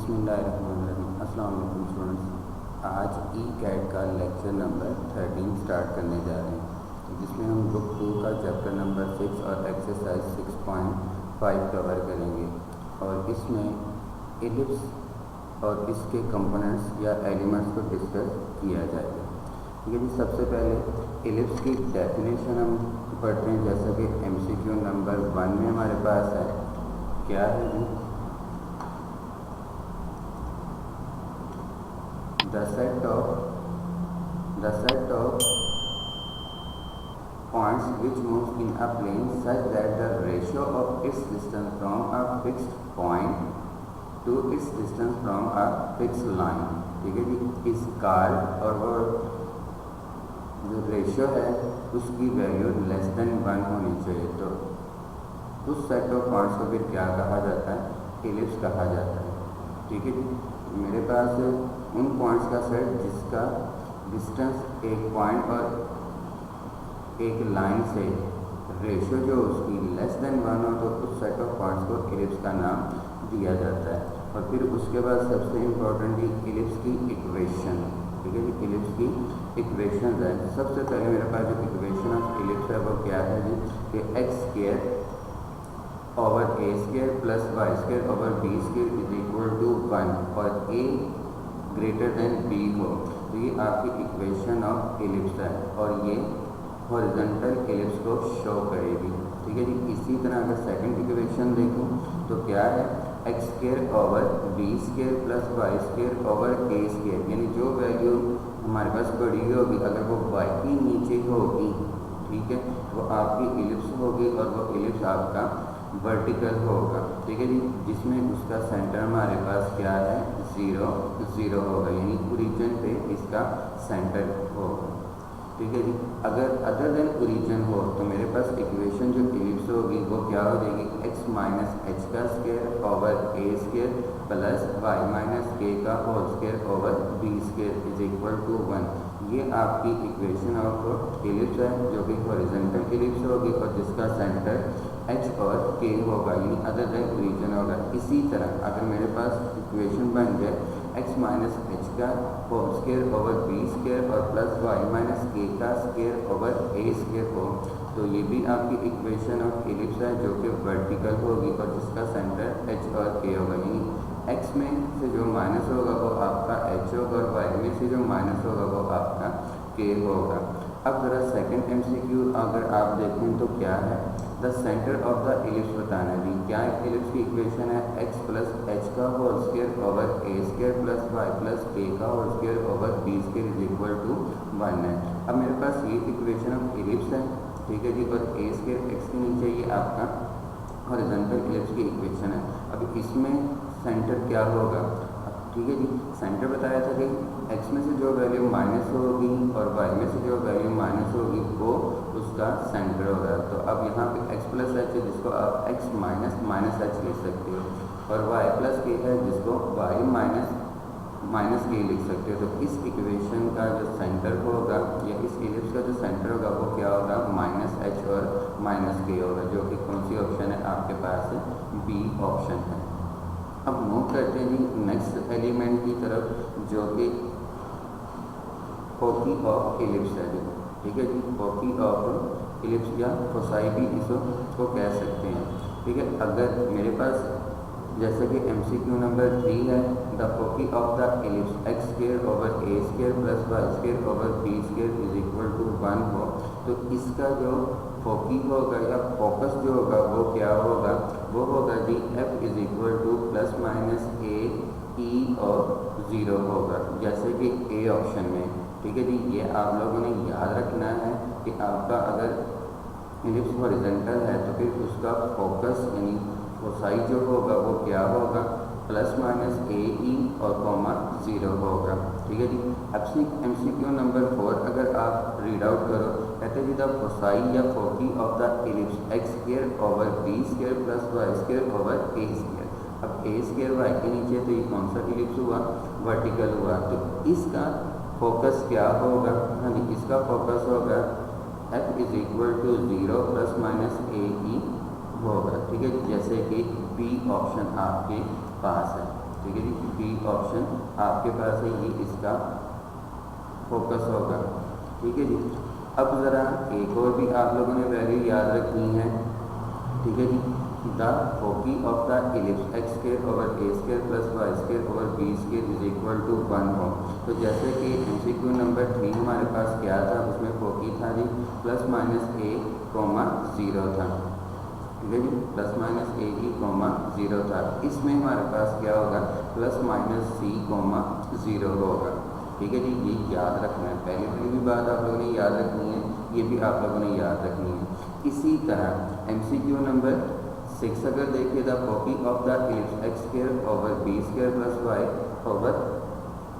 बिस्मिल्लाहिर्रहमानिर्रहीम। अस्सलाम वालेकुम स्टूडेंट्स। आज ई कैट का लेक्चर नंबर 13 स्टार्ट करने जा रहे हैं, जिसमें हम बुक 2 का चैप्टर नंबर 6 और एक्सरसाइज 6.5 कवर करेंगे। और इसमें एलिप्स और इसके कंपोनेंट्स या एलिमेंट्स को डिस्कस किया जाएगा। ठीक है जी। सबसे पहले एलिप्स की डेफिनेशन हम पढ़ते हैं, जैसा कि MCQ नंबर 1 में हमारे पास है। क्या है जी? The set of points which moves in a plane such that the ratio of its distance from a fixed point to its distance from a fixed line। ठीक है जी। इस कार्ड और वो जो रेशियो है उसकी वैल्यू लेस देन 1 होनी चाहिए। तो उस सेट ऑफ पॉइंट्स को फिर क्या कहा जाता है? एलिप्स कहा जाता है। ठीक है जी। मेरे पास उन पॉइंट्स का सेट जिसका डिस्टेंस एक पॉइंट और एक लाइन से रेशियो जो उसकी लेस देन 1 हो, तो उस सेट ऑफ पॉइंट्स को एलिप्स का नाम दिया जाता है। और फिर उसके बाद सबसे इम्पोर्टेंट एलिप्स की इक्वेशन। ठीक है जी। एलिप्स की इक्वेशन है। सबसे पहले मेरे पास जो इक्वेशन ऑफ एलिप्स है वो क्या है जी? कि x square over A square plus Y square over B square is equal to 1 और ए ग्रेटर देन बी हो। तो ये आपकी इक्वेशन ऑफ एलिप्स है और ये हॉरिजॉन्टल एलिप्स को शो करेगी। ठीक है जी। इसी तरह अगर सेकंड इक्वेशन देखूं तो क्या है? X square over B square plus Y square over ए स्क्वायर, यानी जो वैल्यू हमारे पास पड़ी होगी अगर वो वाई की नीचे होगी, ठीक है, वो आपकी एलिप्स होगी और वो एलिप्स आपका वर्टिकल होगा। ठीक है जी। जिसमें उसका सेंटर हमारे पास क्या है? 0 0 होगा, यानी ओरिजिन पे इसका सेंटर होगा। ठीक है जी। अगर अदर देन ओरिजिन हो तो मेरे पास इक्वेशन जो एलिप्स होगी वो क्या हो जाएगी? x माइनस एच का स्क्वायर ओवर ए square plus y minus k का whole square over B square is equal to 1। ये आपकी इक्वेशन ऑफ एलिप्स है, जो कि हॉरिजॉन्टल एलिप्स होगी और जिसका सेंटर h और k होगा, यानी अदर देन ओरिजिन होगा। इसी तरह अगर मेरे पास इक्वेशन बन जाए x माइनस एच का whole square over B square और प्लस वाई माइनस के का स्क्वायर ओवर ए स्क्वायर हो, तो ये भी आपकी इक्वेशन ऑफ एलिप्स है, जो कि वर्टिकल होगी और जिसका सेंटर h और k होगा। यानी x में से जो माइनस होगा वो आपका h होगा और y में से जो माइनस होगा वो आपका k होगा। अब ज़रा सेकंड MCQ अगर आप देखें तो क्या है? The centre of the ellipse बताना जी। क्या एलिप्स की इक्वेशन है? x प्लस एच का होल स्क्वायर ओवर ए square plus y plus k का whole square over B square is equal to 1 है। अब मेरे पास ये इक्वेशन ऑफ एलिप्स है, ठीक है जी, और ए स्क्वायर एक्स के नीचे ये आपका हॉरिजॉन्टल एलिप्स की इक्वेशन है। अब इसमें सेंटर क्या होगा? ठीक है जी। सेंटर बताया था कि x में से जो वैल्यू माइनस होगी और y में से जो वैल्यू माइनस होगी वो उसका सेंटर होगा। तो अब यहाँ पे x प्लस एच है, जिसको आप x माइनस माइनस एच लिख सकते हो, और y प्लस के है जिसको y माइनस माइनस के लिख सकते हो। तो इस इक्वेशन का जो सेंटर होगा या इस एलिप्स का जो सेंटर होगा वो क्या होगा? माइनस एच और माइनस के होगा, जो कि कौन सी ऑप्शन है आपके पास? बी ऑप्शन है। अब मूव करते हैं जी नेक्स्ट एलिमेंट की तरफ, जो कि फोकी ऑफ एलिप्स है जी। ठीक है जी। फोकी ऑफ एलिप्स या फोसाई भी इसको कह सकते हैं। ठीक है। अगर मेरे पास जैसे कि MCQ नंबर 3 है, the foci of the ellipse x square over A square plus Y square over B square is equal to 1 हो, तो इसका जो फोकी होगा या फोकस जो होगा वो क्या होगा? वो होगा जी f is equal to plus minus A E और 0 होगा, जैसे कि ए ऑप्शन में। ठीक है जी। ये आप लोगों ने याद रखना है कि आपका अगर एलिप्स हॉरिजॉन्टल है तो फिर उसका फोकस यानी फोसाई जो होगा वो क्या होगा? प्लस माइनस ए ई और कॉमा 0 होगा। ठीक है जी। MCQ नंबर 4 अगर आप रीड आउट करो, कहते हैं द फोसाई या foci of the ellipse x square over B square plus Y square over A square. अब ए स्क्वायर वाई के नीचे तो ये कौन सा एलिप्स हुआ? वर्टिकल हुआ। तो इसका फोकस क्या होगा? हाँ जी, इसका फोकस होगा f is equal to 0 plus minus A E होगा। ठीक है, जैसे कि बी ऑप्शन आपके पास है। ठीक है जी, बी ऑप्शन आपके पास है, ये इसका फोकस होगा। ठीक है जी, अब ज़रा एक और भी आप लोगों ने वैल्यू याद रखनी है। ठीक है जी, the foci of the ellipse x square over A square plus Y square over B square is equal to 1 हो। तो जैसे कि MCQ नंबर 3 हमारे पास क्या था, उसमें फोकी था जी प्लस माइनस ए कॉमा 0 था। ठीक है जी, प्लस माइनस ए की कॉमा 0 था। इसमें हमारे पास क्या होगा, प्लस माइनस सी कॉमा 0 होगा। ठीक है जी, ये याद रखना है। पहले वाली भी बात आप लोगों ने याद रखनी है, ये भी आप लोगों ने याद रखनी है। इसी तरह MCQ नंबर 6 अगर देखिए, the copy of the ellipse x square over B square plus y over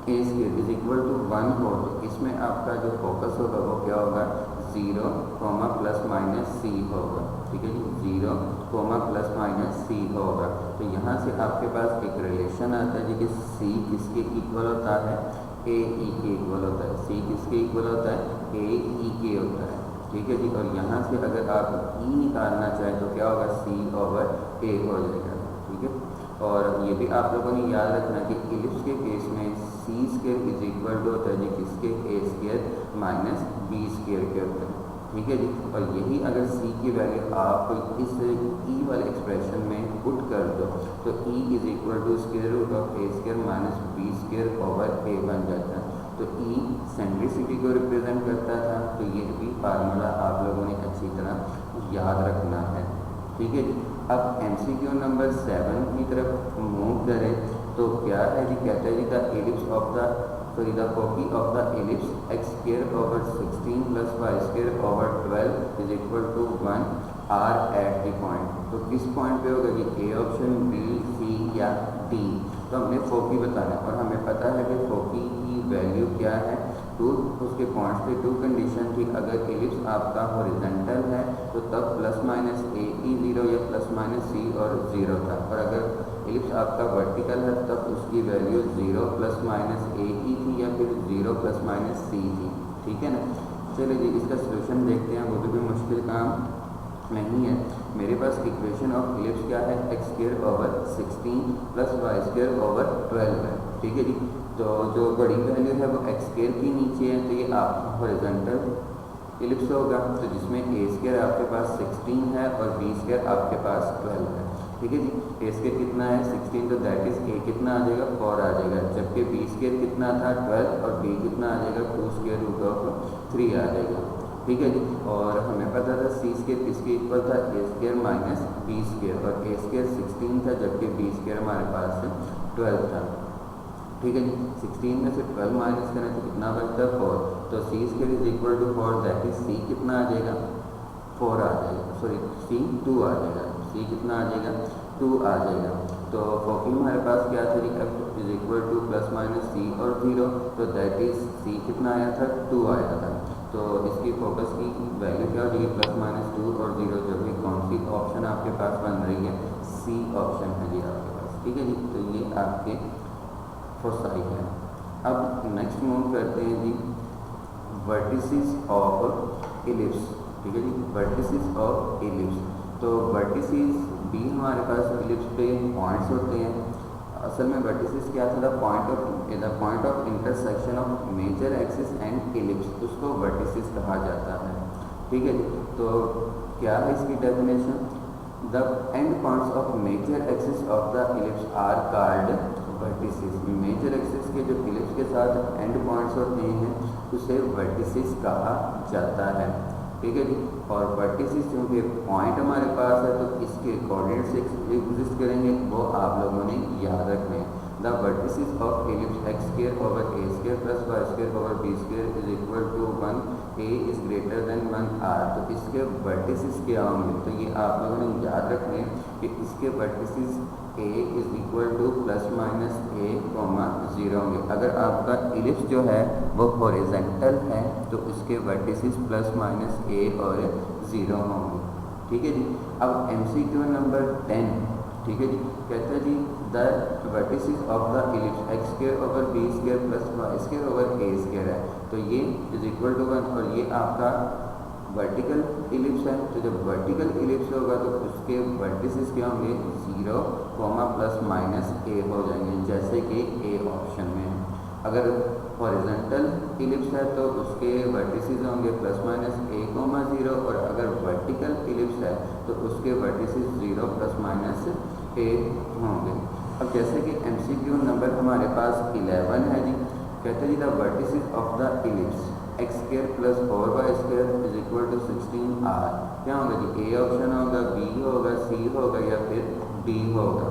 A square is equal to 1 हो, तो इसमें आपका जो फोकस होगा वो क्या होगा, 0 कॉमा प्लस माइनस सी होगा। ठीक है जी, 0 कॉमा प्लस माइनस सी होगा। तो यहाँ से आपके पास एक रिलेशन आता है जी कि सी किसके इक्वल होता है, ए ई के इक्वल होता है। सी किसके इक्वल होता है, ए ई के होता है। ठीक है जी, और यहाँ से अगर आप ई निकालना चाहें तो क्या होगा, सी ओवर ए हो जाएगा। ठीक है, और ये भी आप लोगों ने याद रखना कि इलिप्स के केस में सी स्क्वायर इज इक्वल टू होता है जी किसके, ए स्क्वायर माइनस बी स्क्वायर के होता है। ठीक है जी, और यही अगर सी की वैल्यू आप इस ई वाले एक्सप्रेशन में पुट कर दो तो E is equal to square root of A square minus B square over A बन जाता है। तो ई सेंट्रिसिटी को रिप्रेजेंट करता था, तो ये भी फार्मूला आप लोगों ने अच्छी तरह याद रखना है। ठीक है जी, अब MCQ नंबर 7 की तरफ मूव करें तो क्या है जी, कहता है जी the ellipse of the the copy of the ellipse x square over 16 plus Y square over 12 is equal to 1 are at the point. तो किस पॉइंट पे होगा जी, ए ऑप्शन, बी, सी या डी। तो हमने फोकी बताना है और हमें पता है कि फोकी की वैल्यू क्या है, टू उसके पॉइंट्स पे टू कंडीशन थी। अगर इलिप्स आपका हॉरिजॉन्टल है तो तब प्लस माइनस ए ई 0 या प्लस माइनस सी और 0 था, और अगर इलिप्स आपका वर्टिकल है तब उसकी वैल्यू 0 प्लस माइनस ए ई थी या फिर 0 प्लस माइनस सी थी। ठीक है ना, चलिए जी इसका सोल्यूशन देखते हैं, वो भी मुश्किल काम नहीं है। मेरे पास इक्वेशन ऑफ इलिप्स क्या है, x square over 16 plus Y square over 12 है। ठीक है जी, तो जो बड़ी वैल्यू है वो एक्स स्क्वायर की नीचे है, तो ये आपका हॉरिजॉन्टल इलिप्स होगा, तो जिसमें ए स्क्वायर आपके पास 16 है और बी स्क्वायर आपके पास 12 है। ठीक है जी, ए स्क्वायर कितना है 16, तो दैट इज ए कितना आ जाएगा 4 आ जाएगा, जबकि बी स्क्वायर कितना था 12 और बी कितना आ जाएगा 2 स्क्वायर रूट ऑफ 3 आ जाएगा। ठीक है जी, और हमें पता था सी स्क्वायर किसके इक्वल था, ए स्क्वायर माइनस बी स्क्वायर, और ए स्क्वायर 16 था जबकि बी स्क्वायर हमारे पास 12 था। ठीक है जी, 16 में से 12 माइनस करें तो कितना बचता है 4, तो C square is equal to 4, that is C कितना आ जाएगा 4 आ जाएगा, सॉरी सी 2 आ जाएगा, सी कितना आ जाएगा 2 आ जाएगा। तो फोकी हमारे पास क्या था जी, F is equal to plus minus C और 0, तो दैट इज सी कितना आया था 2 आया था। तो इसकी फोकस की वैल्यू क्या हो जाएगी, प्लस माइनस 2 और 0, जो भी कौन सी ऑप्शन आपके पास बन रही है, सी ऑप्शन है जी आपके पास। ठीक है जी, तो ये आपके फोसाई है। अब नेक्स्ट मूव करते हैं जी वर्टिसेस ऑफ इलिप्स। ठीक है जी, वर्टिसेस ऑफ इलिप्स। तो वर्टिसेस भी हमारे पास इलिप्स पे पॉइंट्स होते हैं। असल में वर्टिसेस क्या था, the point of intersection of major axis and ellipse, उसको वर्टिसेस कहा जाता है। ठीक है जी, तो क्या है इसकी definition, the end points of major axis of the ellipse are called vertices. Major axis के जो इलिप्स के साथ एंड पॉइंट्स होते हैं उसे वर्टिसेस कहा जाता है। ठीक है जी, और वर्टिसेस क्योंकि पॉइंट हमारे पास है तो इसके कोऑर्डिनेट्स एग्जिस्ट करेंगे, वो आप लोगों ने याद रखने हैं। The vertices of ellipse x square over A square plus Y square over B square is equal to 1 a is greater than 1 are. तो इसके वर्टिसेस क्या होंगे, तो ये आप लोगों ने याद रखने हैं कि इसके vertices A is equal to plus minus A comma 0 होंगे। अगर आपका इलिप्स जो है वो हॉरिजॉन्टल है तो इसके वर्टिसेस प्लस माइनस ए और 0 होंगे। ठीक है जी, अब MCQ नंबर 10। ठीक है जी, कहते हैं जी the vertices of the ellipse x square over B square plus Y square over A square है, तो ये इज इक्वल टू 1 और ये आपका वर्टिकल इलिप्स है, तो जब वर्टिकल इलिप्स होगा तो उसके वर्टिसेस क्या होंगे 0, प्लस माइनस ए हो जाएंगे, जैसे कि ए ऑप्शन में। अगर हॉरिजॉन्टल इलिप्स है तो उसके वर्टिसेस होंगे प्लस माइनस ए, 0, और अगर वर्टिकल इलिप्स है तो उसके वर्टिसेस 0 प्लस माइनस ए होंगे। अब जैसे कि MCQ नंबर हमारे पास 11 है जी, कहते हैं जी the vertices of the ellipse x² plus 4y² is equal to 16r। क्या होगा जी, ए ऑप्शन होगा, बी होगा, सी होगा या फिर डी होगा।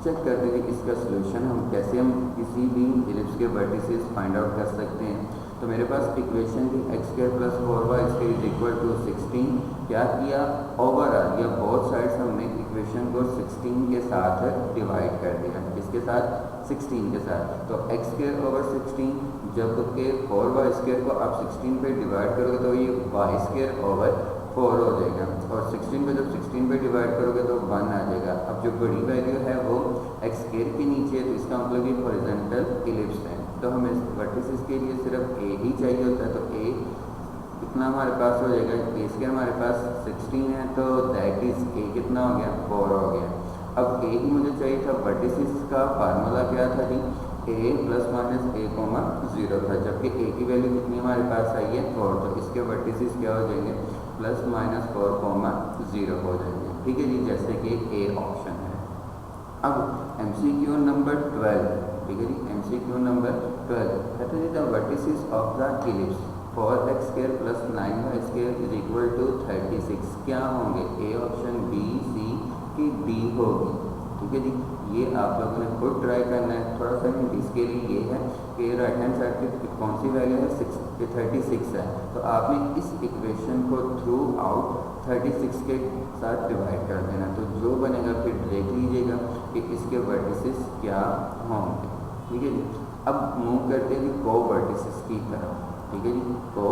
चेक करते हैं इसका सोल्यूशन कैसे हम किसी भी इलिप्स के वर्टिसेस फाइंड आउट कर सकते हैं। तो मेरे पास इक्वेशन थी x² plus 4y² is equal to 16। क्या किया, ओवरऑल या बोथ साइड्स हमने इक्वेशन को 16 के साथ डिवाइड कर दिया। किसके साथ, 16 के साथ। तो x² ओवर 16, जबकि 4y² को आप 16 पे डिवाइड करोगे तो ये y² ओवर 4 हो जाएगा, और 16 पे जब 16 पे डिवाइड करोगे तो 1 आ जाएगा। अब जो बड़ी वैल्यू है वो x² के नीचे है, तो इसका मतलब ये हॉरिजॉन्टल इलिप्स है। तो हमें वर्टिसेस के लिए सिर्फ a ही चाहिए होता है, तो a कितना हमारे पास हो जाएगा, a² हमारे पास 16 है, तो दैट इज a कितना हो गया, 4 हो गया। अब a ही मुझे चाहिए था, वर्टिसेस का फार्मूला क्या था जी, a प्लस माइनस a, 0 था, जबकि a की वैल्यू कितनी हमारे पास आई है 4, तो इसके वर्टिसेस क्या हो जाएंगे, प्लस माइनस 4, 0 हो जाएंगे। ठीक है जी, जैसे कि ए ऑप्शन है। अब MCQ नंबर 12, ठीक है जी, MCQ नंबर 12 कहते हैं the vertices of the ellipse 4x² plus 9y² is equal to 36 क्या होंगे, ए ऑप्शन, बी, सी की डी होगी। ठीक है जी, ये आप लोगों ने खुद ट्राई करना है। थोड़ा सा हिंट इसके लिए ये है कि राइट हैंड साइड की कौन सी वैल्यू है, 36 है, तो आपने इस इक्वेशन को थ्रू आउट 36 के साथ डिवाइड कर देना, तो जो बनेगा फिर देख लीजिएगा कि इसके वर्टिसेस क्या होंगे। ठीक है जी, अब मूव करते हैं जी को वर्टिसेस की तरफ। ठीक है जी, को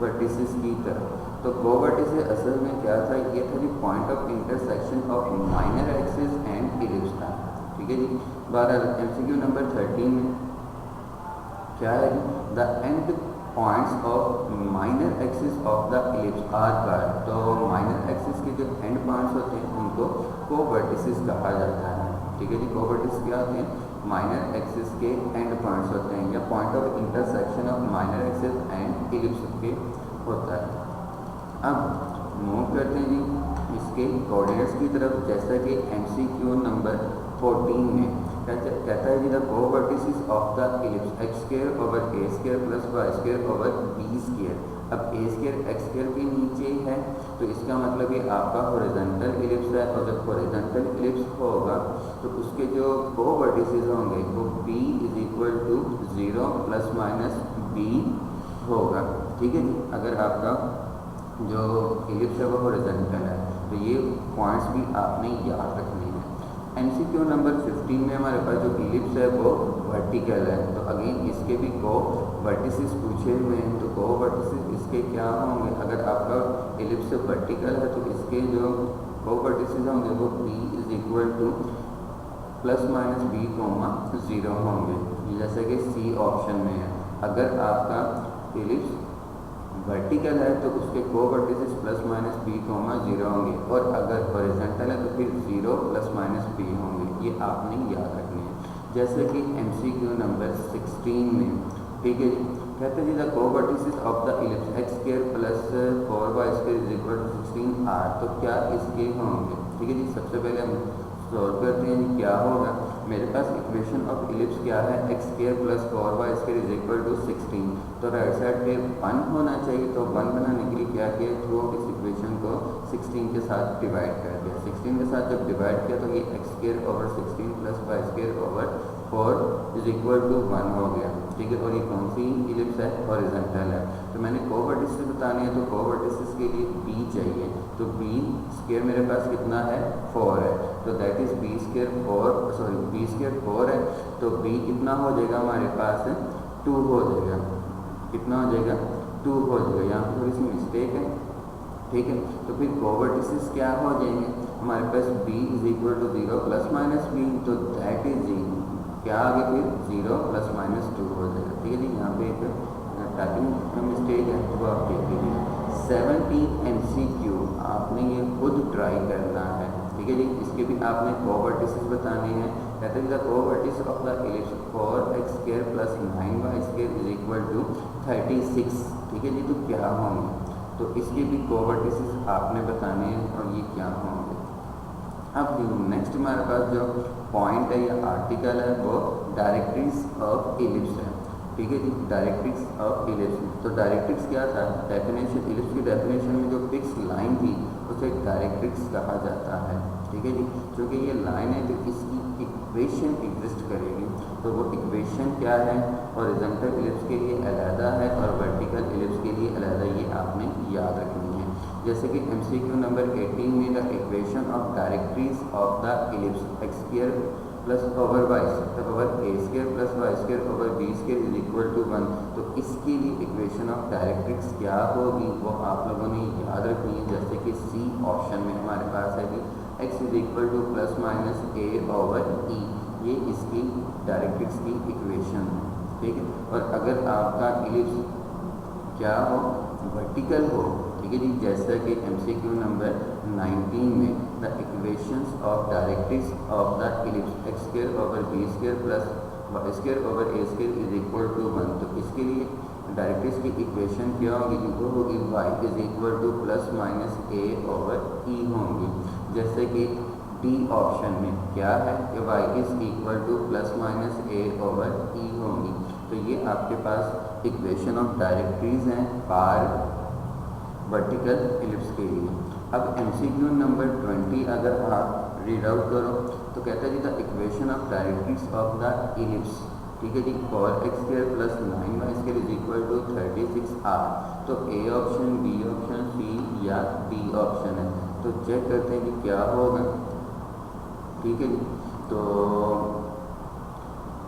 वर्टिसेस की तरफ। तो को वर्टिसेस असल में क्या था, ये था जी point of intersection of minor axis and ellipse का। ठीक है जी, 12 MCQ नंबर 13 में क्या है जी, the end points of minor axis of the ellipse are card. तो माइनर एक्सिस के जो एंड पॉइंट्स होते हैं उनको को वर्टिसेस कहा जाता है। ठीक है जी, को वर्टिसेस क्या होते हैं, माइनर एक्सिस के एंड पॉइंट्स होते हैं, या point of intersection of minor axis and ellipse के होता है। अब मूव करते हैं जी इसके कोऑर्डिनेट्स की तरफ, जैसा कि MCQ नंबर 14 में कहता है जी द को vertices of the ellipse x² over a² plus y² over b²। अब a² x² के नीचे है, तो इसका मतलब ये आपका हॉरिजॉन्टल इलिप्स है, और जब हॉरिजॉन्टल इलिप्स होगा तो उसके जो को वर्टिसेस होंगे वो b is equal to 0 plus minus b होगा। ठीक है जी, अगर आपका जो इलिप्स है वो हॉरिजॉन्टल है, तो ये पॉइंट्स भी आपने याद रखने हैं। MCQ नंबर 15 में हमारे पास जो इलिप्स है वो वर्टिकल है, तो अगेन इसके भी को वर्टिसेस पूछे हुए हैं, तो को वर्टिसेस इसके क्या होंगे, अगर आपका इलिप्स वर्टिकल है तो इसके जो को वर्टिसेस होंगे वो b is equal to plus minus b, 0 होंगे, जैसे कि सी ऑप्शन में है। अगर आपका इलिप्स वर्टिकल है तो उसके को वर्टिसेस प्लस माइनस b, 0 होंगे, और अगर हॉरिजॉन्टल है तो फिर 0 प्लस माइनस b होंगे। ये आपने याद रखने हैं, जैसे कि MCQ नंबर 16 में। ठीक है जी, कहते हैं जी द को vertices of the ellipse x² plus 4y² is equal to 16r। तो क्या इसके होंगे। ठीक है जी, सबसे पहले हम सॉल्व करते हैं जी क्या होगा। मेरे पास इक्वेशन ऑफ इलिप्स क्या है, x² plus 4y² is equal to 16, तो राइट साइड पे 1 होना चाहिए, तो 1 बनाने के लिए क्या किया, थ्रू इस इक्वेशन को 16 के साथ डिवाइड कर दिया। 16 के साथ जब डिवाइड किया तो ये x² over 16 plus y² over 4 is equal to 1 हो गया। ठीक है, और ये कौन सी इलिप्स है, हॉरिजॉन्टल है। तो मैंने को वर्टिसेस बताने हैं, तो को वर्टिसेस के लिए b चाहिए, तो b² मेरे पास कितना है, 4 है, तो दैट इज b² 4 है, तो b कितना हो जाएगा हमारे पास 2 हो जाएगा। कितना हो जाएगा, 2 हो जाएगा। यहाँ पर थोड़ी सी मिस्टेक है। ठीक है, तो फिर को वर्टिसेस क्या हो जाएंगे हमारे पास, b is equal to 0 plus minus b, तो दैट इज क्या आगे फिर 0 प्लस माइनस 2 हो जाएगा। ठीक है जी, यहाँ पे एक टाइपिंग मिस्टेक है, वो आप देख लीजिए। 17 MCQ आपने ये खुद ट्राई करना है, ठीक है जी। इसके भी आपने कोवर्टिसेस बताने हैं। कहते हैं the covertices of the ellipse 4x² plus 9y² is equal to 36, ठीक है जी। तो क्या होंगे, तो इसके भी कोवर्टिसेस आपने बताने हैं और ये क्या होंगे। अब नेक्स्ट हमारे पास जो पॉइंट है या आर्टिकल है वो डायरेक्ट्रिक्स ऑफ इलिप्स है, ठीक है जी। डायरेक्ट्रिक्स ऑफ इलिप्स, तो डायरेक्ट्रिक्स क्या था, डेफिनेशन, इलिप्स की डेफिनेशन में जो फिक्स लाइन थी उसे डायरेक्ट्रिक्स कहा जाता है, ठीक है जी। क्योंकि ये लाइन है तो इसकी इक्वेशन एग्जिस्ट करेगी, तो वो इक्वेशन क्या है, हॉरिजॉन्टल इलिप्स के लिए अलग है और वर्टिकल इलिप्स के लिए अलग है, ये आपने याद रखनी है। जैसे कि MCQ नंबर 18 में the equation of directrix of the ellipse x² plus over y over a² plus y² over b² is equal to 1, तो इसके लिए इक्वेशन ऑफ डायरेक्ट्रिक्स क्या होगी वो आप लोगों ने याद रखनी है। जैसे कि सी ऑप्शन में हमारे पास है कि x is equal to plus minus a over e, ये इसकी डायरेक्ट्रिक्स की इक्वेशन है, ठीक है। और अगर आपका इलिप्स क्या हो, वर्टिकल हो, ठीक है जी। जैसा कि MCQ नंबर 19 में the equations of directrix of the ellipse x² over b² plus y² over a² is equal to 1, तो इसके लिए डायरेक्ट्रिक्स की इक्वेशन क्या होगी, वो होगी y is equal to plus minus a over e होंगी। जैसे कि डी ऑप्शन में क्या है कि y is equal to plus minus a over e होंगी। तो ये आपके पास इक्वेशन ऑफ डायरेक्ट्रीज हैं पार वर्टिकल इलिप्स के लिए। अब MCQ नंबर 20 अगर आप रीड आउट करो तो कहता है जी the equation of directrices of the ellipse, ठीक है जी, 4x² plus 9y² is equal to 36r, तो A option, B option, C या D ऑप्शन है। तो चेक करते हैं कि क्या होगा, ठीक है जी। तो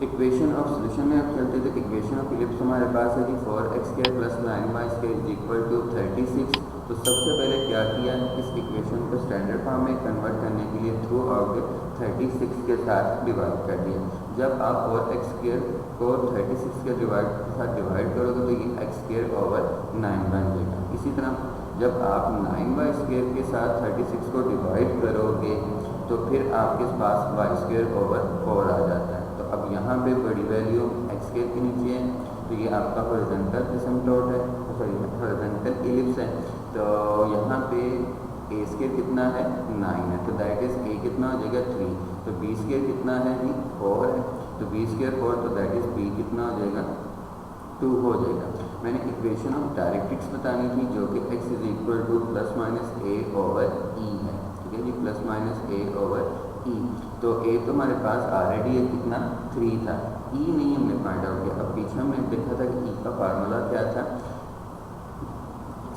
इक्वेशन ऑफ सोल्यूशन में अब चलते हैं, तो इक्वेशन ऑफ इलिप्स हमारे पास है कि 4x² plus 9y² is equal to 36। तो सबसे पहले क्या किया, इस इक्वेशन को स्टैंडर्ड फॉर्म में कन्वर्ट करने के लिए थ्रू आउट 36 के साथ डिवाइड कर दिया। जब आप 4x² को 36 के साथ डिवाइड करोगे तो ये x² ओवर 9 बन जाएगा। इसी तरह जब आप 9y² के साथ 36 को डिवाइड करोगे तो फिर आपके पास y² ओवर 4 आ जाता है। तो अब यहाँ पे बड़ी वैल्यू x² के नीचे है, तो ये आपका हॉरिजॉन्टल एसिम्पटोट है, सॉरी हॉरिजॉन्टल इलिप्स है। तो यहाँ पे a² कितना है 9 है, तो दैट इज a कितना हो जाएगा 3, तो b² कितना है जी 4 है, तो b² 4, तो दैट इज b कितना हो जाएगा 2 हो जाएगा। मैंने इक्वेशन ऑफ डायरेक्ट्रिक्स बतानी थी जो कि x is equal to plus minus a over e है, ठीक है जी, plus minus a over e। तो a तो हमारे पास ऑलरेडी है कितना 3 था, e नहीं हमने फाइंड आउट किया। अब पीछे हमने देखा था कि e का फार्मूला क्या था,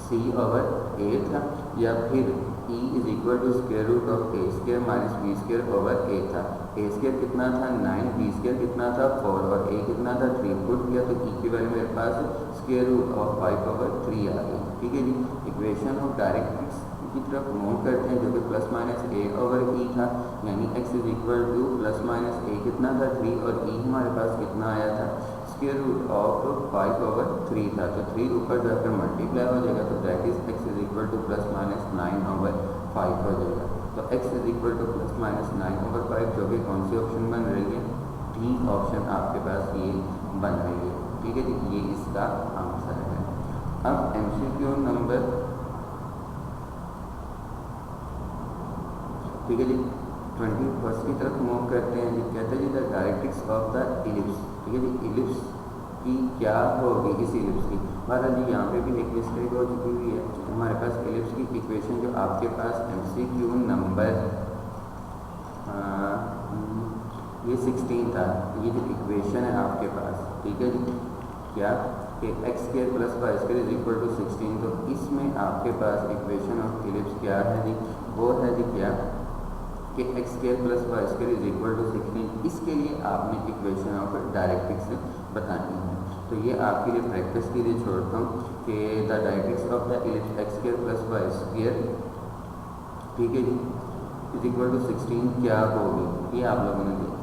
c ओवर a था, या फिर e is equal to square root of a² minus b² over a था। a² कितना था 9, b² कितना था 4 और a कितना था 3, पुट किया तो e की वैल्यू मेरे पास स्क्वायर रूट ऑफ 5 ओवर 3 आ गई, ठीक है जी। इक्वेशन ऑफ डायरेक्ट्रिक्स की तरफ मूव करते हैं जो कि plus minus a over e था, यानी x is equal to plus minus a कितना था 3 और e हमारे पास कितना आया था स्क्वायर रूट ऑफ 5 ओवर 3 था, तो 3 ऊपर जाकर मल्टीप्लाई हो जाएगा, तो that is x is equal to plus minus 9 over 5 हो जाएगा। तो x is equal to plus minus 9 over 5 जो कि कौन सी ऑप्शन बन रही है, डी ऑप्शन आपके पास ये बन रही है, ठीक है जी, ये इसका आंसर है। अब MCQ नंबर, ठीक है जी, 21 की तरफ मूव करते हैं जी। कहते हैं जी the directrix of the ellipse, ठीक है जी, इलिप्स की क्या होगी इस इलिप्स की। बहरहाल जी यहाँ पे भी एक मिस्टेक हो चुकी हुई है, हमारे पास इलिप्स की इक्वेशन जो आपके पास MCQ नंबर ये 16 था, ये जो इक्वेशन है आपके पास, ठीक है जी, क्या कि x² plus y² is equal to 16, तो इसमें आपके पास इक्वेशन ऑफ इलिप्स क्या है जी, वो है जी क्या कि x² plus y² is equal to 16। इसके लिए आपने इक्वेशन ऑफ डायरेक्ट्रिक्स बतानी है, तो ये आपके लिए प्रैक्टिस के लिए छोड़ता हूँ कि the directrix of the ellipse x² plus y², ठीक है जी, इज इक्वल टू 16 क्या होगी, ये आप लोगों ने देखा।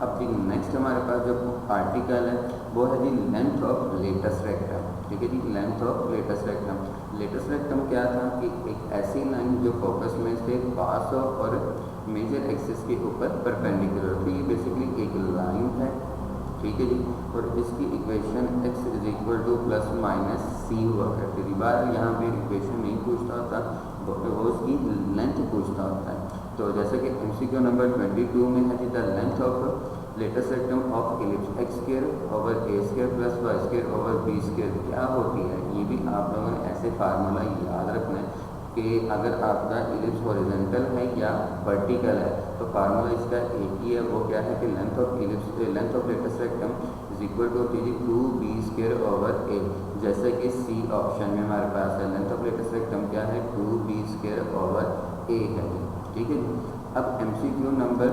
अब जी नेक्स्ट हमारे पास जो आर्टिकल है वो है जी लेंथ ऑफ लेटस रेक्टम, ठीक है जी, length of latus rectum. Latus rectum क्या था कि एक ऐसी लाइन जो फोकस में से पास हो और मेजर एक्सिस के ऊपर परपेंडिकुलर, तो ये बेसिकली एक लाइन है, ठीक है जी। और इसकी equation x is equal to plus minus C हुआ करती थी। बार यहाँ पे इक्वेशन नहीं पूछता होता, वो उसकी लेंथ पूछता होता है। तो जैसे कि MCQ नंबर 22 में है the length of latus rectum of ellipse x square over a square plus y square over b square क्या होती है। ये भी आप लोगों ने ऐसे फार्मूला याद रखना है कि अगर आपका इलिप्स हॉरिजॉन्टल है या वर्टिकल है तो फार्मूला इसका एक ही है, वो क्या है कि length of latus rectum is equal to होती है 2b स्क्वायर ओवर a। जैसे कि सी ऑप्शन में हमारे पास है लेंथ ऑफ लेटेस्ट रेक्टम क्या है 2b स्क्वायर ओवर a है, ठीक है जी। अब MCQ नंबर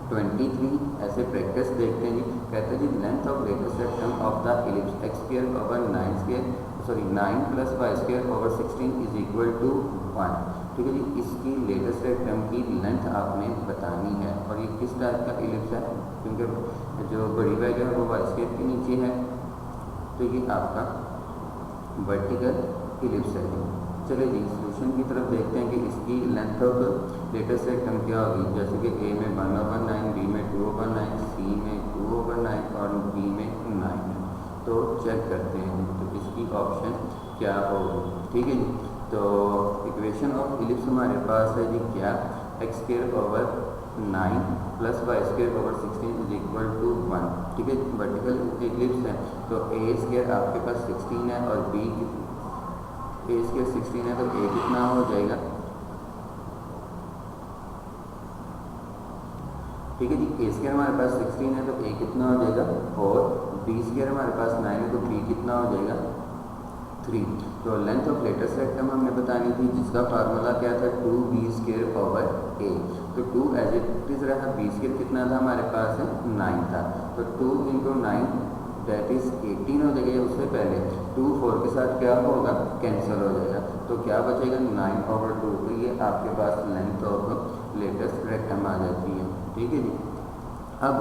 23 ऐसे प्रैक्टिस देखते हैं जी। कहते हैं जी length of latus rectum of the ellipse x square over 9 plus y square over 16 is equal to 1, ठीक है जी। इसकी लेटेस्ट रेक्टम की लेंथ आपने बतानी है और ये किस टाइप का इलिप्स है, क्योंकि जो बड़ी वैल्यू है वो y स्क्वायर के नीचे है, तो ये आपका वर्टिकल इलिप्स है। चलिए जी सोल्यूशन की तरफ देखते हैं कि इसकी लेंथ ऑफ लेटेस्ट रेक्टम क्या होगी। जैसे कि a में 1/9, b में 2/9, c में 2/9 और b में 9 है। तो चेक करते हैं तो इसकी ऑप्शन क्या होगी, ठीक है जी। तो इक्वेशन ऑफ इलिप्स हमारे पास है जी क्या, x square over 9 plus y square over 16 is equal to 1, ठीक है। वर्टिकल इलिप्स है तो a स्क्वायर आपके पास 16 है और b a स्क्वायर 16 है तो a कितना हो जाएगा, ठीक है जी। a स्क्वायर हमारे पास 16 है तो a कितना हो जाएगा, और b स्क्वायर हमारे पास 9 है तो b कितना हो जाएगा 3। तो लेंथ ऑफ लेटेस्ट रेक्टम हमने बतानी थी जिसका फार्मूला क्या था 2b स्क्वायर ओवर a। तो 2 एज इट इज रहा, b स्क्वायर कितना था हमारे पास 9 था, तो 2 इंटू 9 दैट इज 18 हो जाएगा। उससे पहले 2 4 के साथ क्या होगा, कैंसिल हो जाएगा, तो क्या बचेगा 9/2। तो ये आपके पास लेंथ ऑफ लेटेस्ट रेक्टम आ जाती है, ठीक है जी। अब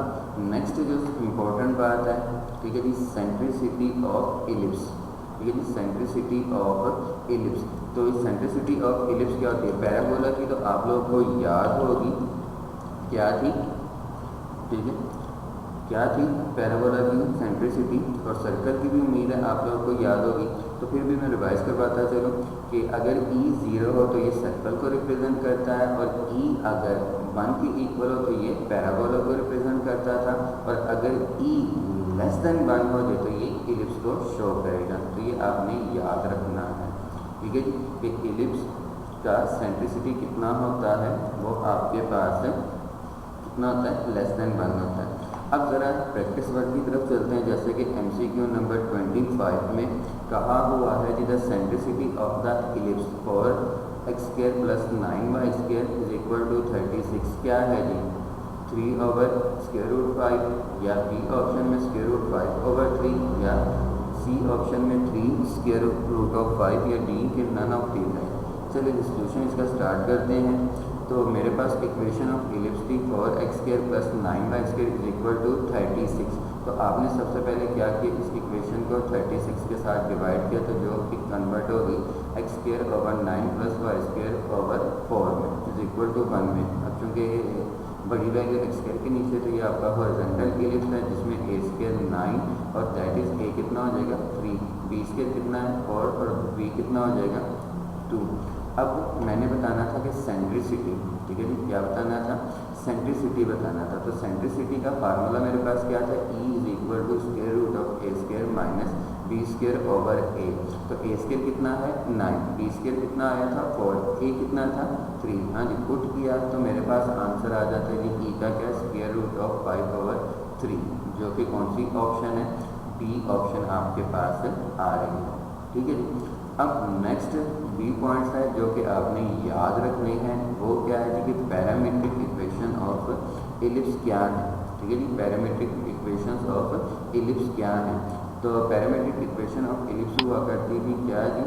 नेक्स्ट जो इम्पोर्टेंट बात है, ठीक है जी, सेंट्रिसिटी ऑफ इलिप्स, ठीक है जी, सेंट्रिसिटी ऑफ इलिप्स। तो इस सेंट्रिसिटी ऑफ इलिप्स क्या होती है, पैराबोला की तो आप लोगों को याद होगी क्या थी, ठीक है, क्या थी पैराबोला की सेंट्रिसिटी, और सर्कल की भी उम्मीद है आप लोगों को याद होगी। तो फिर भी मैं रिवाइज करवाता चलो कि अगर E 0 हो तो ये सर्कल को रिप्रेजेंट करता है, और E अगर 1 के इक्वल हो तो ये पैराबोला को रिप्रेजेंट करता था, और अगर E लेस देन 1 हो जाए तो ये इलिप्स को शो करेगा। तो ये आपने याद रखना है, ठीक है जी, कि इलिप्स का सेंट्रिसिटी कितना होता है, वो आपके पास कितना होता है, लेस देन 1 होता है। अब ज़रा प्रैक्टिस वर्क की तरफ चलते हैं। जैसे कि MCQ नंबर 25 में कहा हुआ है जी the eccentricity of the ellipse for x square plus 9y square is equal to 36 क्या है जी, 3/√5, या B ऑप्शन में √5/3, या C ऑप्शन में 3√5, या D के नन ऑफ तीन है। चलिए डिस्कशन इसका स्टार्ट करते हैं। तो मेरे पास इक्वेशन ऑफ इलिप्स थी four x square plus 9y square is equal to 36। तो आपने सबसे पहले क्या किया, इस इक्वेशन को 36 के साथ डिवाइड किया, तो जो कि कन्वर्ट होगी x square over 9 plus y square over 4 में इज इक्वल टू 1 में। अब चूँकि बड़ी वैल्यू x स्क्वायर के नीचे, तो ये आपका हॉरिजॉन्टल इलिप्स है जिसमें a स्क्वायर 9 और दैट इज a कितना हो जाएगा 3, b स्क्वायर कितना है 4 और b कितना हो जाएगा 2। अब मैंने बताना था कि सेंट्रिसिटी, ठीक है जी, क्या बताना था, सेंट्रिसिटी बताना था। तो सेंट्रिसिटी का फार्मूला मेरे पास क्या था, E is equal to square root of a square minus b square over a। तो a स्क्वायर कितना है 9, b स्क्वायर कितना आया था 4, a कितना था 3। हाँ जी, पुट किया तो मेरे पास आंसर आ जाता है जी E का क्या, स्क्वायर रूट ऑफ 5/3, जो कि कौन सी ऑप्शन है, B ऑप्शन आपके पास आ रही है, ठीक है जी। अब नेक्स्ट बी पॉइंट्स है जो कि आपने याद रखने हैं, वो क्या है जी कि पैरामीट्रिक इक्वेशन ऑफ इलिप्स क्या है, ठीक है जी, पैरामीट्रिक इक्वेशंस ऑफ इलिप्स क्या है। तो पैरामीट्रिक इक्वेशन ऑफ इलिप्स हुआ करती थी क्या जी,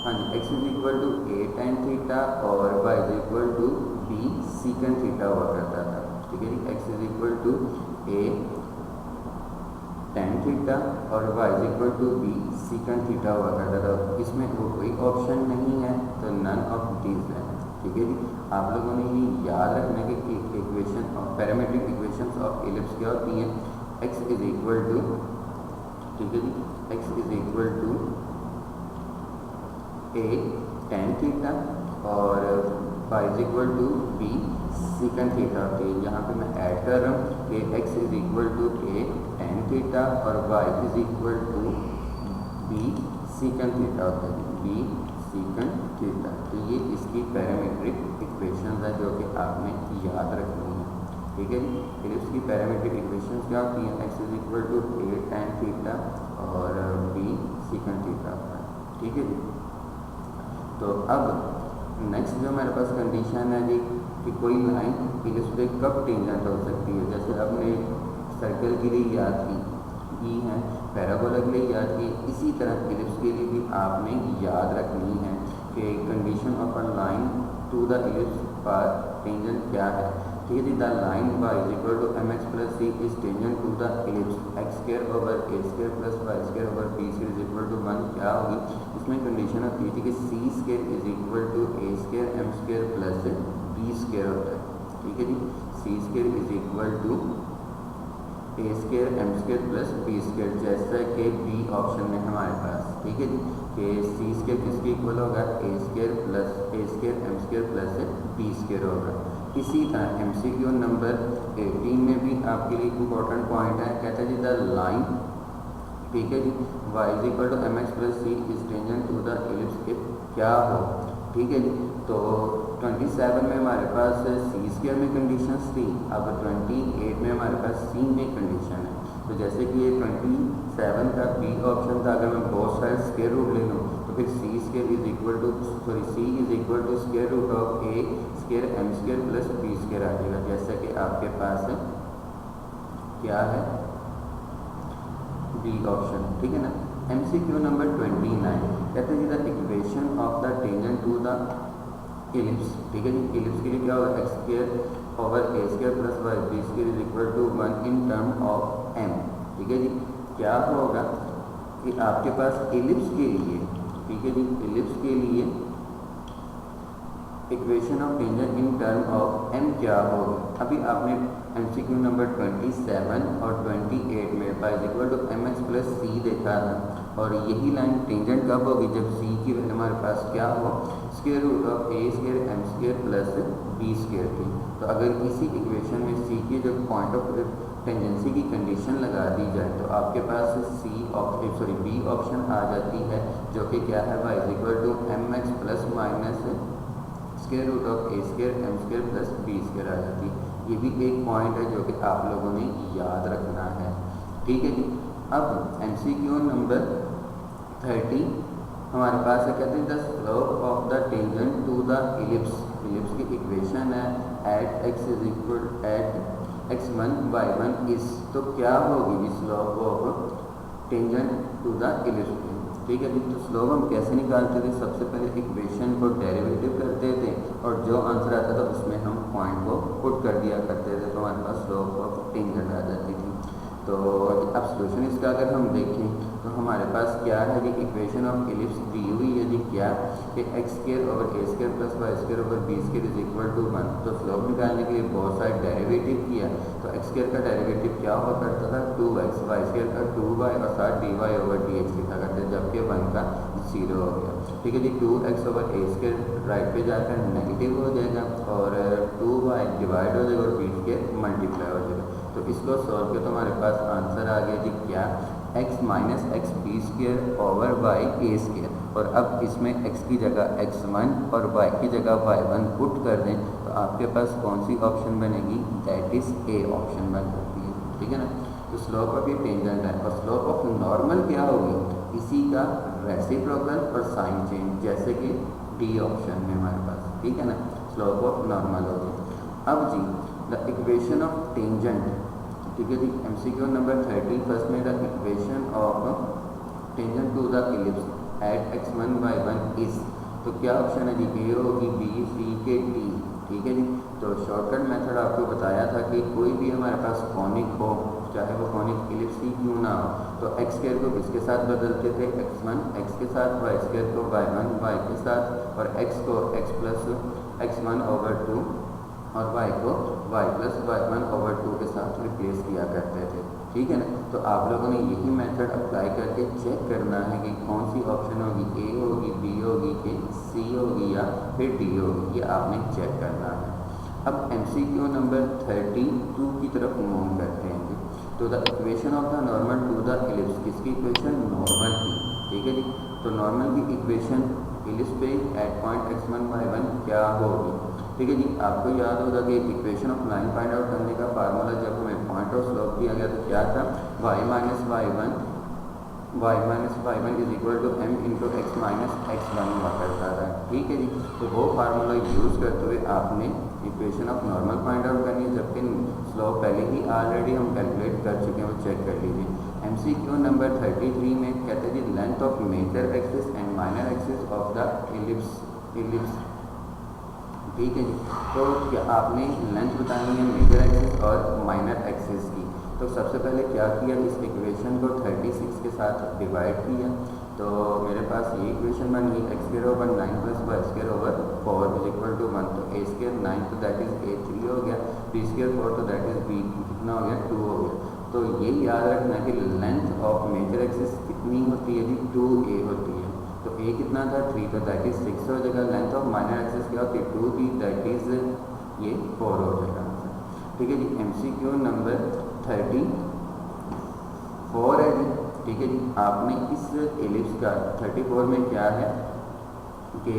हाँ जी, x is equal to a tan theta और y is equal to b secant theta हुआ करता था, ठीक है जी। x is equal to a tan theta और y is equal to b secant theta हुआ करता था। इसमें वो कोई ऑप्शन नहीं है, तो नन ऑफ दीज है। ठीक है जी, आप लोगों ने ये याद रखना है कि equation of parametric equations of ellipse क्या होती हैं। x इज इक्वल टू, ठीक है जी, x is equal to a tan theta और y is equal to b secant theta होती है। यहाँ पे मैं ऐड कर रहा हूँ कि x is equal to a tan theta और y is equal to b secant theta होता है, b सीकन थीटा। तो ये इसकी पैरामीट्रिक इक्वेशंस है जो कि आपने याद रखनी है। ठीक है जी, एलिप्स की पैरामीट्रिक इक्वेशंस क्या होती हैं, x is equal to a tan theta और b सीकन थीटा होता है। ठीक है जी, तो अब नेक्स्ट जो हमारे पास कंडीशन है जी कि कोई लाइन एलिप्स पे कब टेंजेंट हो सकती है। जैसे आपने सर्कल के लिए याद की है, पैराबोला के लिए याद की, इसी तरह एलिप्स के लिए भी आपने याद रखनी है कि condition of a line to the ellipse पर टेंजेंट क्या है। ठीक है जी, the line y is equal to mx plus c is tangent to the ellipse x square over a square plus y square over b square is equal to 1 क्या होगी। इसमें condition होती थी कि c square is equal to a square m square plus b square होता है। ठीक है जी, c square is equal to a square m square plus b square, जैसा कि b ऑप्शन में हमारे पास। ठीक है जी, कि c स्क्वायर किसके इक्वल होगा, a square plus a square m square plus b square होगा। इसी तरह MCQ नंबर 18 में भी आपके लिए इम्पोर्टेंट पॉइंट है, कहता है जी द लाइन, ठीक है जी, y is equal to mx plus c is tangent to the ellipse if क्या हो। ठीक है जी, तो 27 में हमारे पास c स्क्वायर में कंडीशंस थी, अब 28 में हमारे पास c में कंडीशन है। तो जैसे कि ये 27 का b ऑप्शन था, अगर मैं बहुत सारे स्क्वायर रूट ले लूँ तो फिर c square is equal to c is equal to square root of a square m square plus b square आ जाएगा, जैसा कि आपके पास क्या है बी ऑप्शन। ठीक है ना। MCQ नंबर 29 कहते हैं the equation of the tangent to the ellipse. ठीक है जी, एलिप्स के लिए क्या होगा, x square over a square plus y b square is equal to 1 in term of m। ठीक है जी, क्या होगा कि आपके पास एलिप्स के लिए, ठीक है जी, एलिप्स के लिए equation of tangent in term of m क्या होगा। अभी आपने MCQ नंबर 27 और 28 में y is equal to mx plus c देखा था, और यही लाइन टेंजेंट कब होगी, जब c की वैल्यू हमारे पास क्या हो, square root of a square m square plus b square थी। तो अगर इसी इक्वेशन में c की जो पॉइंट ऑफ टेंजेंसी की कंडीशन लगा दी जाए तो आपके पास b ऑप्शन आ जाती है, जो कि क्या है, y is equal to mx plus minus square root of a square m square plus b square आ जाती है। ये भी एक पॉइंट है जो कि आप लोगों ने याद रखना है। ठीक है जी, अब MCQ नंबर 30 हमारे पास है, कहते हैं the slope of the tangent to the ellipse. Ellipse की इक्वेशन है at x is equal at x1 by 1 is, तो क्या होगी slope of tangent to the ellipse. ठीक है जी, तो स्लोप हम कैसे निकालते थे, सबसे पहले इक्वेशन को डेरिवेटिव करते थे और जो आंसर आता था उसमें हम पॉइंट को पुट कर दिया करते थे, तो हमारे पास स्लोप ऑफ टेंजेंट आ जाती थी। तो अब सोल्यूशन इसका अगर हम देखें तो हमारे पास क्या है कि इक्वेशन ऑफ एलिप्स दी हुई है जी, क्या कि x square over a square plus y square over b square is equal to 1। तो स्लोप निकालने के लिए बहुत सारे डेरिवेटिव किया, तो x स्क्वायर का डेरिवेटिव क्या हुआ करता था 2x, y स्क्वायर का 2y और साथ dy ओवर dx लिखा करते थे, जबकि 1 का 0 हो गया। ठीक है जी, 2x over a square right पे जाकर नेगेटिव हो जाएगा और 2y डिवाइड हो जाएगा और b स्क्वायर मल्टीप्लाई हो जाएगा। तो इसको सॉल्व किया तो हमारे पास आंसर आ गया जी क्या, x minus X B square over Y A square, और अब इसमें x की जगह x1 और y की जगह y1 पुट कर दें तो आपके पास कौन सी ऑप्शन बनेगी, दैट इज ए ऑप्शन बन सकती है। ठीक है ना। तो स्लोप ऑफ ये टेंजेंट है और स्लोप ऑफ नॉर्मल क्या होगी, इसी का रेसिप्रोकल और साइन चेंज, जैसे कि डी ऑप्शन में हमारे पास। ठीक है ना, स्लोप ऑफ नॉर्मल होगी। अब जी द इक्वेशन ऑफ टेंजेंट, ठीक है जी, MCQ नंबर 30 फर्स्ट में the equation of tangent to the ellipse at x1 by 1 is, तो क्या ऑप्शन है जी, ए होगी, बी, सी के डी। ठीक है जी, तो शॉर्टकट मेथड आपको बताया था कि कोई भी हमारे पास कॉनिक हो चाहे वो कॉनिक इलिप्स ही क्यों ना हो, तो एक्स स्क्वायर को किसके साथ बदलते थे, x1 x के साथ, y स्क्वायर को y1 y के साथ, और x को x प्लस x1/2 और y को y प्लस y1/2 के साथ रिप्लेस किया करते थे। ठीक है ना। तो आप लोगों ने यही मेथड अप्लाई करके चेक करना है कि कौन सी ऑप्शन होगी, ए होगी, बी होगी, कि सी होगी या फिर डी होगी, ये आपने चेक करना है। अब MCQ नंबर 32 की तरफ मूव करते हैं। तो the equation of the normal to the ellipse, किसकी इक्वेशन, नॉर्मल की। ठीक है जी। तो नॉर्मल की इक्वेशन इलिप्स पे एट पॉइंट x1 y1 क्या होगी। ठीक है जी। आपको याद होगा कि equation of line find out करने का फार्मूला जब हमें पॉइंट ऑफ स्लोप दिया गया तो क्या था, y minus y one is equal to m into x minus x1 हुआ करता था। ठीक है जी। तो वो फार्मूला यूज़ करते हुए आपने equation of normal find out करनी है, जबकि स्लोप पहले ही ऑलरेडी हम कैलकुलेट कर चुके हैं, वो चेक कर लीजिए। MCQ नंबर 33 में कहते हैं जी length of major axis and minor axis of the ellipse. ठीक है जी। तो क्या आपने लेंथ बतानी है मेजर एक्सिस और माइनर एक्सिस की। तो सबसे पहले क्या किया, इस इक्वेशन को 36 के साथ डिवाइड किया। तो मेरे पास ये इक्वेशन बन गई x square over 9 plus Y square over 4 is equal to 1। तो a स्क्वायर 9 तो दैट इज a3 हो गया, b स्क्वायर 4 तो दैट इज b कितना हो गया, 2 हो गया। तो ये याद रखना कि लेंथ ऑफ मेजर एक्सिस कितनी होती है जी, 2a होती है। तो a कितना था, 3, तो दैट इज 6 हो जाएगा। लेंथ ऑफ माइनर एक्सिस क्या होती है, 2b, दैट इज ये 4 हो जाएगा। ठीक है जी। MCQ नंबर 34 है जी। ठीक है जी। आपने इस एलिप्स का 34 में क्या है कि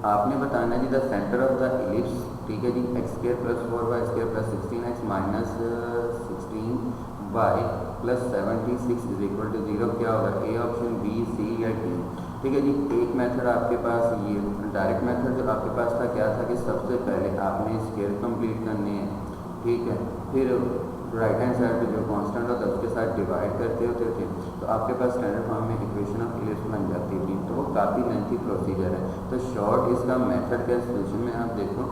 आपने बताना जी the centre of the ellipse. ठीक है जी। x square plus 4y square plus 16x minus 16y plus 76 is equal to 0 क्या होगा, ए ऑप्शन, बी, सी या डी। ठीक है जी। एक मेथड आपके पास ये डायरेक्ट मेथड जो आपके पास था क्या था कि सबसे पहले आपने स्क्वायर कंप्लीट करने हैं। ठीक है। फिर राइट हैंड साइड पे जो कांस्टेंट होता है उसके साथ डिवाइड करते होते थे, तो आपके पास स्टैंडर्ड फॉर्म में इक्वेशन ऑफ इलिप्स बन जाती थी। तो वो काफ़ी लेंथी प्रोसीजर है। तो शॉर्ट इसका मेथड का सोल्यूशन में आप देखो,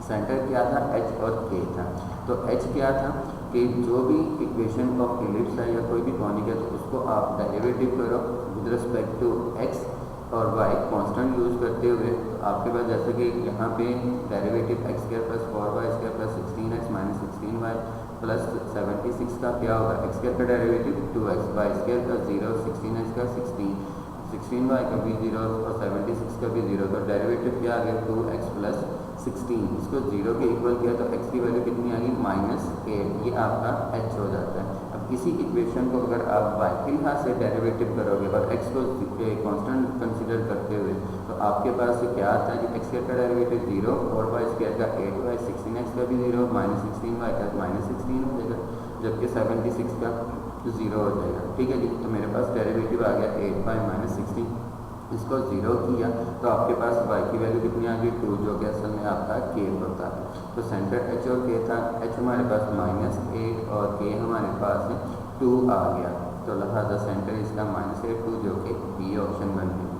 सेंटर क्या था, h और k था। तो h क्या था कि जो भी इक्वेशन ऑफ इलिप्स है या कोई भी कॉनिक है तो उसको आप डेरिवेटिव करो विद रिस्पेक्ट टू x और y कांस्टेंट यूज़ करते हुए। तो आपके पास जैसे कि यहाँ पे derivative x square plus 4y square plus 16x minus 16y plus 76 का क्या होगा, x स्क्वायर का डेरिवेटिव 2x, y स्क्वायर का 0, 16x का 16y का भी 0 और 76 का भी 0। तो डेरिवेटिव क्या आ गया, 2x प्लस 16। इसको 0 के इक्वल किया तो x की वैल्यू कितनी आ गई, -8। ये आपका h हो जाता है। अब इसी इक्वेशन को अगर आप y के लिहाज से डेरिवेटिव करोगे और x को कांस्टेंट कंसीडर करते हुए तो आपके पास क्या आता है कि x स्क्वायर का डेरिवेटिव 0 और y स्क्वायर का 8y, 16x का भी 0, -16y का -16 हो जाएगा, जबकि 76 का 0 हो जाएगा। ठीक है जी। तो मेरे पास डेरिवेटिव आ गया 8y -16। इसको 0 किया तो आपके पास y की वैल्यू कितनी आ गई, 2, जो कि असल में आपका k होता है। तो सेंटर h और k था, h हमारे पास -8 और k हमारे पास 2 आ गया। तो लिहाजा सेंटर इसका -8, 2, जो कि बी ऑप्शन बन गई।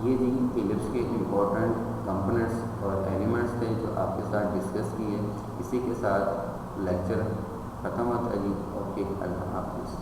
ये जी इलिप्स के इम्पोर्टेंट कंपोनेंट्स और एलिमेंट्स थे जो आपके साथ डिस्कस किए। इसी के साथ लेक्चर ख़त्म होता है जी। ओके, अल्लाह हाफिज़।